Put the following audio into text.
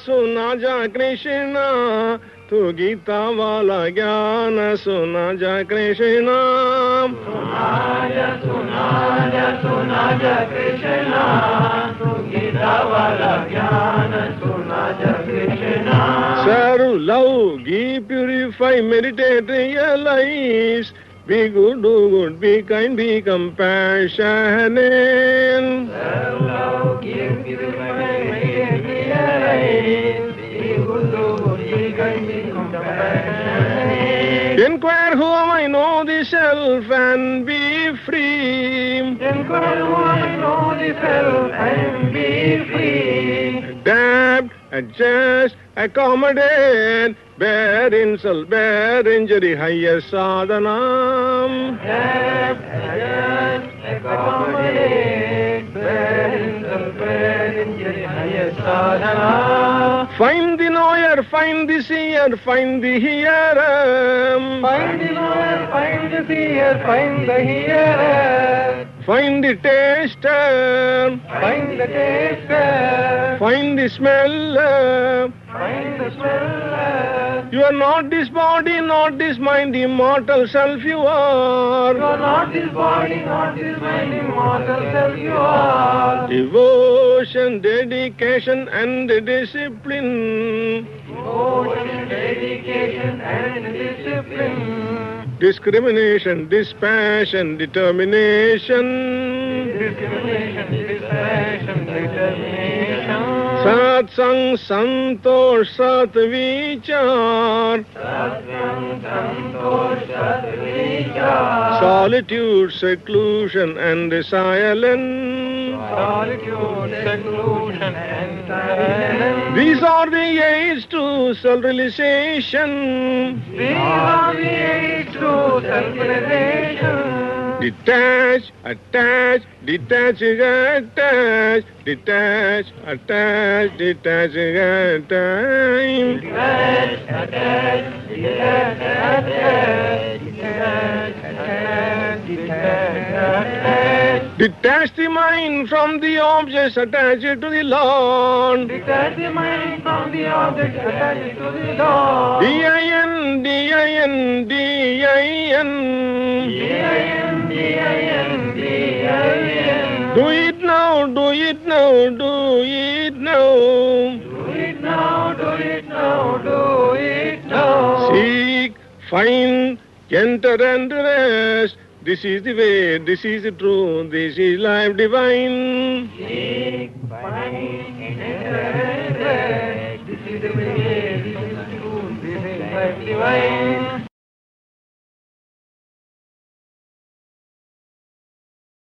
सुना जा कृष्णा तू गीता वाला ज्ञान सुना जा कृष्णा सुना जा कृष्णा तू गीता वाला ज्ञान सुना जा Krishna Serve, love, give, purify, meditate, realize. Be good, do good, be kind, be compassionate. Serve, love, give, purify, meditate, realize. Be good, do good, be kind, be compassionate. Inquire who am I, know the self and be free. Inquire who I know the self and be free. Adapt, adjust, accommodate, bear insult, bear injury, higher sadhanam. Adapt, adjust, accommodate, bear insult, bear injury, higher sadhana. Find the knower, find the seer, find the hearer. Find the knower, find the seer, find the hearer. Find the taster, Find the taster, find the smeller. find the smeller. You are not this body, not this mind, immortal self you are. You are not this body, not this mind, immortal self you are. Devotion, dedication and discipline. Devotion, dedication and discipline. Discrimination, dispassion, determination. Discrimination, dispassion, determination. Satsang, santosh, satvichar. Satsang, santosh, satvichar. Solitude, seclusion and silence. Solitude, seclusion and silence. These are the aids to self-realization. These are the aids to self-realization. Detach, attach, detach, attach, detach, attach, detach, attach. Detach, attach, detach, attach, detach, attach, detach, attach. Detach the mind from the objects, attach it to the Lord. Detach the mind from the object, attach it to the Lord. D-I-N, D-I-N, D-I-N. D-I-N, D-I-N, D-I-N. Do it now, do it now, do it now. Do it now, do it now, do it now. Seek, find, enter and rest. This is the way, this is the truth, this is life divine. Seek, find, enter, and rest. This is the way, this is the truth, this is life divine.